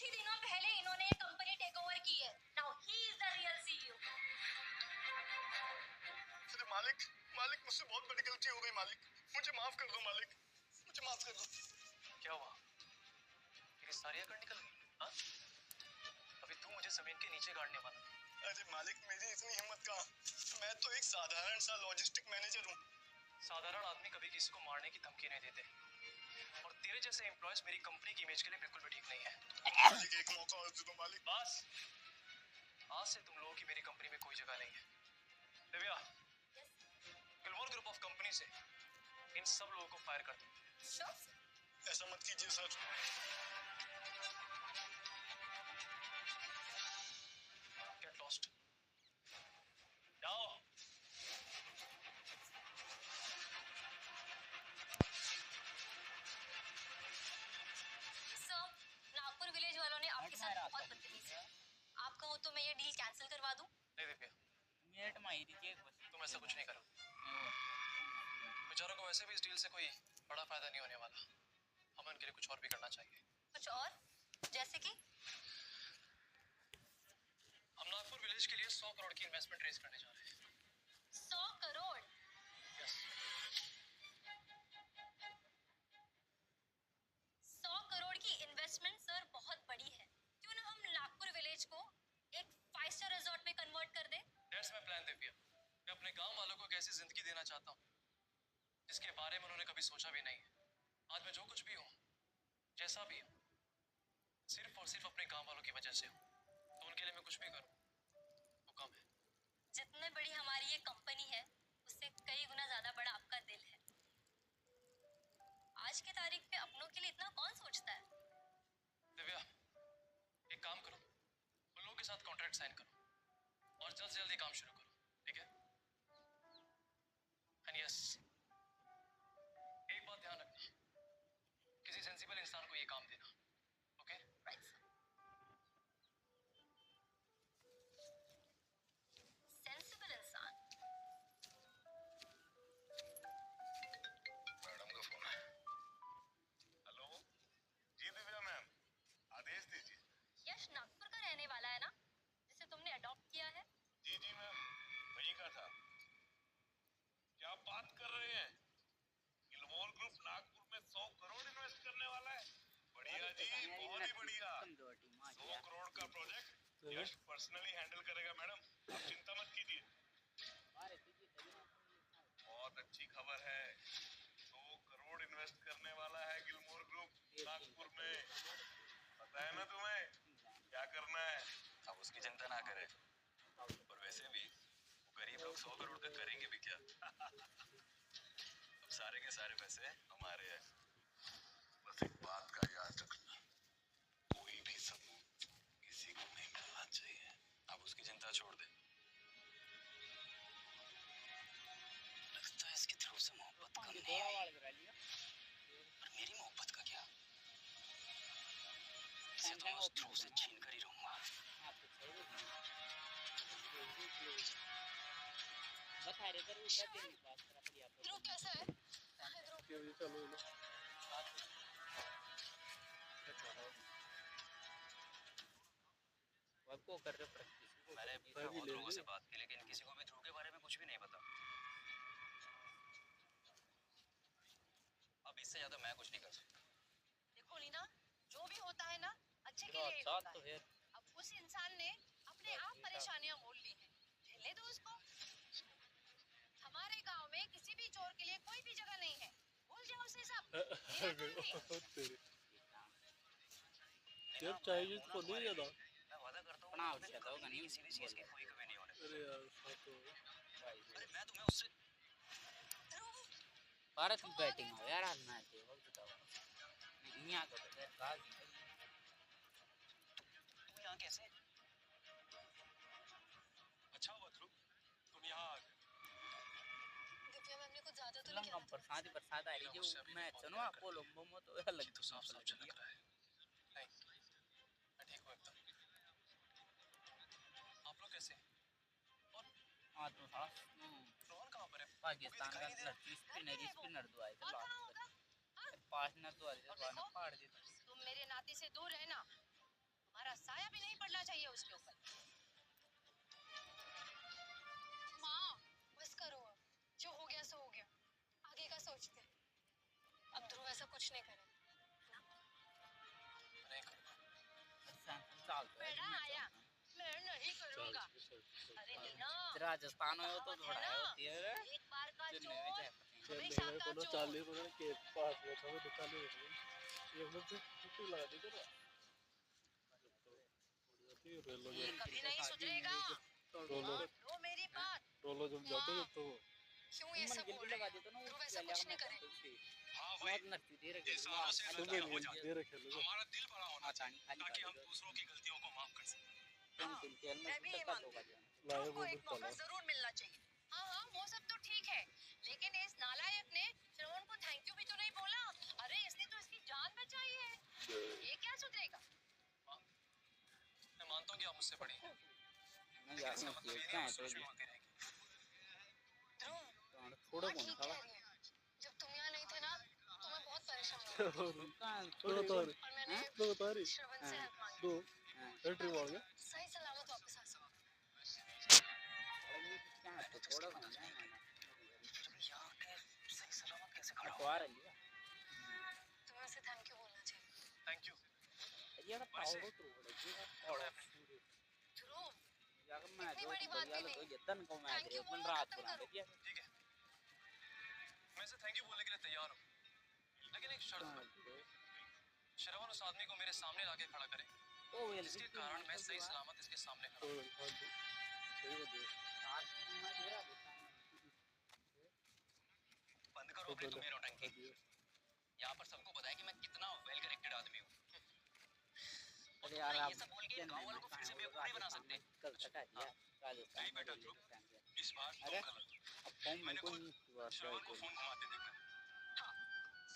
ही दिनों पहले इन्होंने ये कंपनी टेक ओवर की है। Now he is the real CEO. अरे मालिक, मालिक मुझसे बहुत बड़ी गलती हो गई मालिक, मुझे माफ कर दो मालिक, मुझे माफ कर दो। क्या हुआ? तेरी सारी अकड़ निकल गई? हाँ? अभी तू मुझे जमीन के नीचे गाड़ने वाला। अरे मालिक मेरी इतनी हिम्मत कहाँ, मैं तो एक साधारण सा लॉजिस्टिक मैनेजर हूँ। साधारण आदमी कभी किसी को मारने की धमकी नहीं देते, और तेरे जैसे एम्प्लॉयज मेरी कंपनी की इमेज के लिए बिल्कुल भी ठीक नहीं है। मालिक एक मौका और दे दो मालिक। बस, आज से तुम लोगों की मेरी कंपनी में कोई जगह नहीं है। Divya, Gilmore group of company से इन सब लोगों को फायर कर दो। ऐसा मत कीजिए सर। गेट लॉस्ट, जाओ। सर, नागपुर विलेज वालों ने आपके साथ बहुत बदतमीजी की। आप कहो तो मैं ये डील कैंसिल करवा दूं? नहीं दिव्या, तुम ऐसा कुछ नहीं करो। बेचारों को वैसे भी इस डील से कोई बड़ा फायदा नहीं होने वाला। हमें उनके लिए कुछ और भी करना चाहिए। कुछ और? जैसे कि? हम नागपुर विलेज के लिए 100 करोड़ की इन्वेस्टमेंट रेज करने जा रहे हैं। 100 करोड़? यस। 100 करोड़ की इन्वेस्टमेंट सर बहुत बड़ी है। क्यों ना हम नागपुर विलेज को एक 5 स्टार रिजॉर्ट में कन्वर्ट कर दें? That's my plan Divya. मैं अपने गांव वालों को एक ऐसी जिंदगी देना चाहता हूँ जिसके बारे में उन्होंने कभी सोचा भी नहीं है। आज मैं जो कुछ भी हूँ, जैसा भी हूँ, सिर्फ और सिर्फ अपने गांव वालों की वजह से हूँ। तो उनके लिए मैं कुछ भी करूँ वो कम है। जितने बड़ी हमारी ये कंपनी है, उससे कई गुना ज्यादा बड़ा आपका दिल है। आज की तारीख पे अपनों के लिए इतना कौन सोचता है? दिव्या, एक काम करो, उन लोगों के साथ कॉन्ट्रैक्ट साइन करो और जल्द से जल्द ये काम शुरू करो, ठीक है? एंड यस, एक बात ध्यान रखना, किसी सेंसिबल इंसान को ये काम देना, ओके? Right sir. सेंसिबल इंसान? मैडम का फोन है। हेलो जी दिव्या मैम, आदेश दीजिए। यश नागपुर का रहने वाला है ना, जिसे तुमने अडॉप्ट किया है? जी जी मैम, वही का था। क्या बात कर रहे हैं? गिलमोर ग्रुप नागपुर में 100 करोड़ इन्वेस्ट करने वाला है। बढ़िया जी, बहुत ही बढ़िया। 100 करोड़ का प्रोजेक्ट यश पर्सनली हैंडल करेगा मैडम, आप चिंता मत कीजिए। बहुत अच्छी खबर है, 100 करोड़ इन्वेस्ट करने वाला है गिलमोर ग्रुप नागपुर में। पता है ना तुम्हें क्या करना है? अब उसकी चिंता ना करें, और वैसे भी वो गरीब लोग 100 करोड़ का करेंगे भी क्या? अब सारे के सारे पैसे हमारे हैं। बस एक बात का याद रखना, कोई भी सबूत किसी को नहीं मिलना चाहिए। अब उसकी चिंता छोड़ दे। लगता है इसके थ्रू से मोहब्बत कम नहीं आई, और मेरी मोहब्बत का क्या? इसे तो उस थ्रू से छीन कर ही रहूंगा। ध्रुव कैसा है? ध्रुव मैंने अभी तक बहुत लोगों से बात की, लेकिन किसी को भी ध्रुव के बारे में कुछ भी नहीं पता। अब इससे ज्यादा मैं कुछ नहीं कर सकता। देखो लीना, जो भी होता है ना अच्छे के लिए ही होता है। अब उस इंसान ने अपने आप परेशानियां मोल ली हैं, झेलने दो उसको। हमारे गांव में किसी भी चोर के लिए कोई भी जगह नहीं है, भूल जाओ उसे सब। जब चाहिए तो नहीं ज्यादा। मैं वादा करता हूँ किसी भी चीज की कोई कमी नहीं होने। अरे यार साथ हो। अरे मैं तुम्हें उससे भारत की बैटिंग हो यार, आज मैच है वो बताओ। यहाँ का तो यार काज तुम यहाँ कैसे? अच्छा हुआ ध्रुव तुम यहाँ आ गए। दिव्या मैम ने कुछ ज्यादा तो नहीं लंगम किया? बरसात आ रही है, मैच सुनो आप कोलंबो में तो अलग तो साफ साफ झलक रहा है। नहीं, मैं ठीक हूँ एकदम। आप लोग कैसे हैं? और हां तो था रोहन कहाँ पर है? पाकिस्तान का स्पिनर दो आए थे लास्ट 5 न तो आए थे, 12 फाड़ दिए। तुम मेरे नाते से दूर रहना। हमारा साया भी नहीं पड़ना चाहिए उसके ऊपर। माँ बस करो अब, जो हो गया सो हो गया, आगे का सोचते हैं। अब ध्रुव ऐसा कुछ नहीं करे। नहीं करूँगा। बेटा आया, मैं नहीं करूँगा। अरे नीना, राजस्थान में तो कहावत थोड़ा है ना, होती है एक बार का जो चोर नहीं जाए हमेशा का कोनो चोर। चाली को के पास बैठा हुआ दुकान में ये मतलब से छुट्टी लगा दी करो ये कभी नहीं सुधरेगा। रोलो लो मेरी बात। रोलो जब जाते हो तो क्यों ये सब बोल रहे हैं? ध्रुव ऐसा कुछ नहीं करे। हाँ भाई, बहुत नकदी दे ये सालों से तुम गलतियां हो भी जाती दे रखे लो हमारा दिल बड़ा होना चाहिए खाली ताकि हम खाली दूसरों की गलतियों को माफ कर सकें। मैं भी ये मानती हूँ। लाए ध्रुव को वो एक मौका जरूर मिलना चाहिए। हाँ हाँ वो सब तो ठीक है, लेकिन इस नालायक ने श्रवण को थैंक यू भी तो नहीं बोला। अरे इसने तो इसकी जान बचाई है, ये क्या सुधरेगा? मैं मानता हूँ कि आप मुझसे बड़ी हैं, मैं लेकिन इसका मतलब ये नहीं है तो सोच भी होती रहेगी। ध्रुव थोड़ा हाँ, कौन ठीक था कह रही है। जब तुम यहाँ नहीं थे ना तो मैं बहुत परेशान हुई दो तारी और मैंने दो तारी श्रवण से हेल्प मांगी। दो एंट्री मार गया सही सलामत वापस आ सकूं। थोड़ा कौन है यहाँ के सही सलामत कैसे खड़ा तो आ रही है तुम्हें उसे थैंक यू बोलना चाहिए। Thank you. ये ना पावड़ो तो थोड़ा ध्रुव यार मैं इतनी जो बड़ी बात भी यार नहीं। तो जतन को मैं Thank you दिन बोलना रात खत्म बुला करो। दिया ठीक है, मैं इसे थैंक यू बोलने के लिए तैयार हूँ, लेकिन एक शर्त पर। श्रवण उस आदमी को मेरे सामने लाके खड़ा करे ओ ये जिसके कारण मैं सही सलामत इसके सामने खड़ा हूँ। सही हो गया बंद करो अपनी तुम्हें नौटंकी। यहाँ पर सबको पता है कि मैं कितना वेल कनेक्टेड आदमी हूँ। अरे यार आप ये सब बोल के गाँव वालों को फिर से बेवकूफ नहीं बना सकते। कल तक आ गया राजस्थान नहीं बेटा ध्रुव, इस बार अरे तुम गलत। अब फोन मैंने को खुद श्रवण को फोन घुमाते देखा।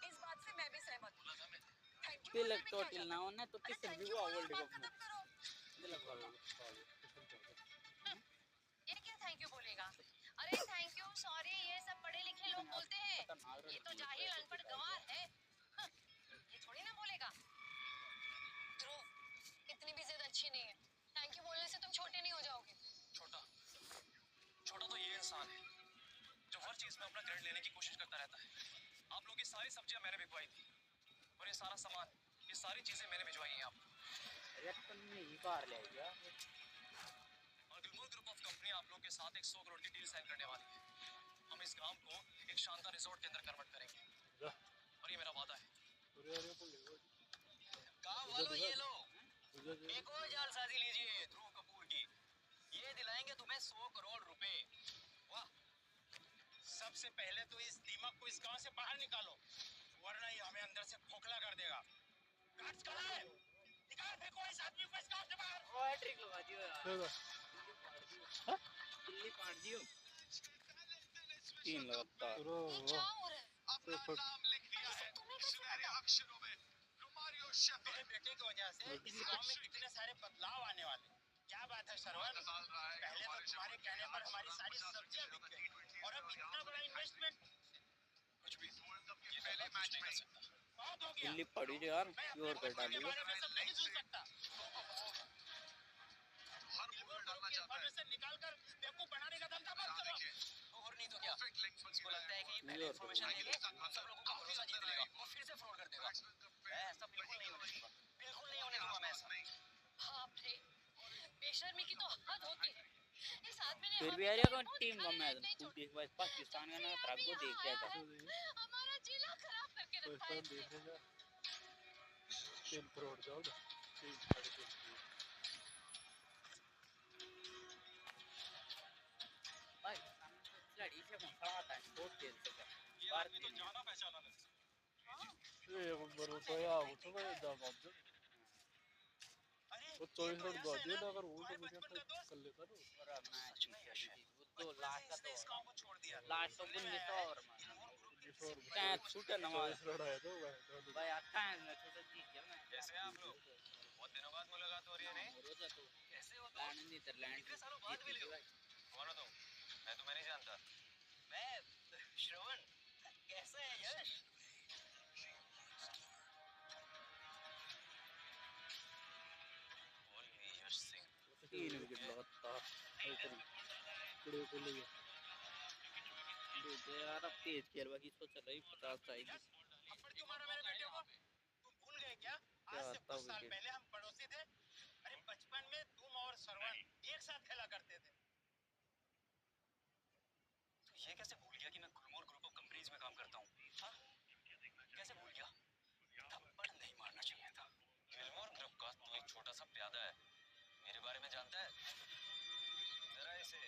इस बात से मैं भी सहमत हूँ। थैंक यू तिलक बोलने में तो क्या टिल जाता ना है? होना तो अरे किस थैंक भी यू वो बोलना वर्ल्ड बात कप में खत्म करो। तिलक वाला ये क्या थैंक यू बोलेगा? अरे थैंक यू सॉरी ये सब पढ़े लिखे लोग बोलते हैं, ये तो जाहिल अनपढ़ गंवार है। हाँ, ये थोड़ी ना बोलेगा। ध्रुव इतनी भी जिद अच्छी नहीं है, थैंक यू बोलने से तुम छोटे नहीं हो जाओगे। छोटा छोटा तो ये इंसान है जो हर चीज में अपना क्रेडिट लेने की कोशिश करता रहता है। आप लोगों की सारी सब्जियां मैंने भिजवाई थी और ये सारा सामान, ये सारी चीजें मैंने भिजवाई हैं आपको। अरे तुमने ही कार ले गया और गुलमोहर ग्रुप ऑफ कंपनी आप लोगों के साथ एक 100 करोड़ की डील साइन करने वाली है। हम इस गांव को एक शानदार रिजॉर्ट के अंदर कन्वर्ट करेंगे और ये मेरा वादा है। गाँव वालों ये लो, एक और जालसाजी लीजिए ध्रुव कपूर की। ये दिलाएंगे तुम्हें 100 करोड़ रुपए। वाह। सबसे पहले तो इस दीमक को इस गांव से बाहर निकालो, वरना ये हमें अंदर से खोखला कर देगा। गार्ड्स कहाँ है? निकाल फेंको इस आदमी को इस गांव से बाहर। ओए ट्रिक लगा दियो यार दिल्ली पाड़ दियो तीन लगातार ये क्या हो रहा है? अपना नाम लिख दिया है तुम्हें कैसे सुनहरे पता? अक्षरों में रोमारियो शेफर्ड। मेरे बेटे की वजह से इस गांव में कितने सारे बदलाव आने वाले। क्या बात है श्रवण, पहले तो तुम्हारे कहने पर हमारी सारी सब्जियां बिक गई और अब इतना बड़ा इन्वेस्टमेंट। कुछ भी ये पहले मैच नहीं कर सकता। बहुत हो गया। दिल्ली पड़ी यार मैं अपने प्योर कर बच्चे के डाली बारे में सब नहीं सुन सकता। हर बोल डालना चाहता है। इन्फॉर्मेशन निकालकर बेवकूफ बनाने का धंधा मत करो। और नहीं तो क्या, परफेक्ट लिंक बन उसको गया लगता है कि ये New पहले York इन्फॉर्मेशन है। देके हम सब लोगों का भरोसा जीत लेगा और फिर से फ्रॉड कर देगा। मैं ऐसा बिल्कुल नहीं होने दूंगा, बिल्कुल नहीं होने दूंगा मैं ऐसा। बाप रे, बेशर्मी की तो हद होती है। इस आदमी ने फिर भी हमें यार तो ये बहुत टीम का दिखाने मैच तक नहीं छोड़ा। टूटी बस पाकिस्तान का ना जब से खराब को अभी देख यहाँ क्या था आया, हमारा जिला खराब करके तो रखा है इस इसने। देखने का 3 करोड़ जाओगे 3 साढ़े 3 भाई लड़ी से कौन खड़ा था बहुत तेज से ये बाहर आदमी तो जाना पहचाना लग। ये बरो तो या वो तो मैं जा बाप जो अरे वो 24 रन दो दिए ना अगर वो तो मीडियम पे कर लेता ना और अब मैच वो तो लास्ट का इसने इस तो गांव को छोड़ दिया। लास्ट तो बुंदी तो और क्या छूटे ना 24 रन आए तो भाई भाई आता है मैं छोटा जीत गया मैं कैसे हैं आप लोग? बहुत दिनों बाद मुलाकात हो रही है नहीं? रोजा तो कैसे हो तुम? नीदरलैंड इतने सालों बाद मिले हो। कौन हो तुम? मैं तुम्हें नहीं जानता। मैं श्रवण। कैसा है यश? गाड़ी खुल गई दूसरे यार अब तेज खेल बाकी सोच रही 50 चाहिए थप्पड़ क्यों मारा मेरे बेटे को? तुम भूल गए क्या? आज से आता कुछ साल विकेट। पहले हम पड़ोसी थे। अरे बचपन में तुम और श्रवण एक साथ खेला करते थे। तो ये कैसे भूल गया कि मैं गुलमोहर ग्रुप ऑफ कंपनीज में काम करता हूँ? हाँ? कैसे भूल गया? थप्पड़ नहीं मारना चाहिए था। गुलमोहर ग्रुप का तू एक छोटा सा प्यादा है, मेरे बारे में जानता है? जरा इसे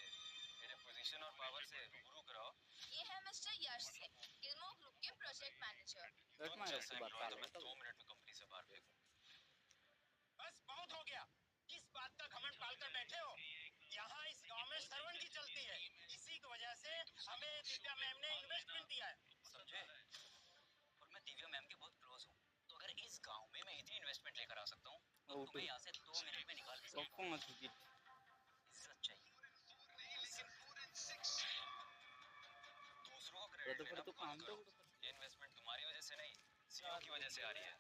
मेरे पोजीशन और पावर से रूबरू कराओ। ये है मिस्टर यश सिंह, गिलमोर ग्रुप के प्रोजेक्ट मैनेजर। रट मार जैसा उसकी बात एम्प्लॉय तो कर मैं तो 2 मिनट में कंपनी से बाहर फेंकूं। बस बहुत हो गया। किस बात का घमंड पालकर बैठे हो? यहाँ इस गांव में श्रवण की चलती है। इसी की वजह से हमें दिव्या मैम ने इन्वेस्टमेंट दिया है। समझे? और मैं दिव्या मैम के बहुत क्लोज हूँ, तो अगर इस गांव में मैं इतनी इन्वेस्टमेंट लेकर आ सकता हूँ तो आउट तुम्हें यहाँ से 2 मिनट में निकाल भी तो सकता हूँ। 5 विकेट इज्जत चाहिए, दूसरों को तो क्रेडिट फिर लेना तो बंद काम करो। तो ये इन्वेस्टमेंट तुम्हारी वजह से नहीं, सीईओ की वजह से आ रही है।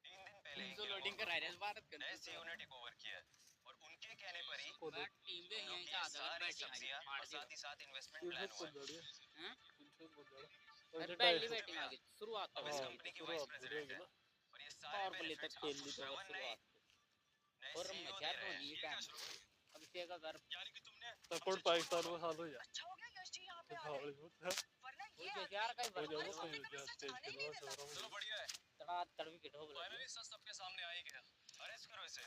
3 दिन पहले ही 300 लोडिंग करा रहे हैं भारत के नए सीईओ ने टेक ओवर किया है और उनके कहने पर ही बट टीम पे तुम लोग यहीं की से आधा सारी बैटिंग आ सब्जियां गई और साथ ही साथ इन्वेस्टमेंट तीन प्लान सौ हुआ बहुत है। बढ़िया हैं 300 बहुत बढ़िया अरे वैसे पहली 250 बैटिंग आ गई शुरुआत अब कर इस हाँ दी कंपनी की शुरुआत वाइस बढ़िया प्रेसिडेंट की है ना और ये सारे पावर प्ले तक बेनिफिट्स खेल आपको ली तो श्रवण नहीं, शुरुआत नए और सीईओ मजा दे तो रहे नहीं हैं। टाइम अब से का घर यानी कि तुमने सपोर्ट पाकिस्तान में हाल हो जा अच्छा हो गया यश जी यहाँ पे आ हाँ गए, बहुत है वरना हो ये गया आदमी यार कई बार हो जाओ हमारे ना सामने कहीं कभी जा सच स्टेज आने के ही नहीं बाद देता। हो रहा चलो हूँ बढ़िया है, तड़ विकेट हो बोला फाइनली सब सबके सामने आ ही गया। अरेस्ट करो इसे।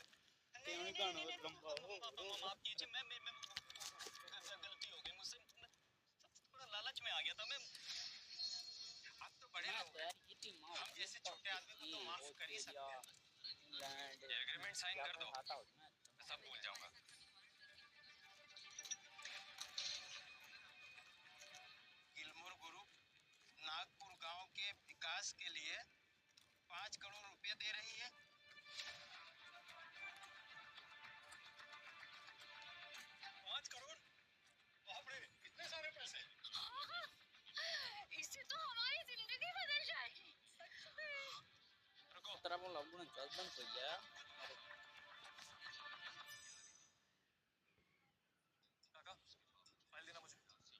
केवनी गाना लंबा माफ कीजिए, मैं गलती हो गई मुझसे, मैं थोड़ा लालच में आ गया था मैं। आप तो बड़े मैं लोग तो हैं। यार ये टीम हम जैसे छोटे आदमी को तो माफ कर ही सकते हैं। इंग्लैंड ये एग्रीमेंट साइन कर दो, हटाओ मैं सब भूल जाऊंगा। गिलमोर ग्रुप नागपुर गांव के विकास के लिए 5 करोड़ रुपए दे रही है। 5 करोड़? बाप रे, इतने सारे पैसे! इससे तो हमारी जिंदगी बदल जाएगी। सच में। रुको, 17 बोला 49 बन तो गया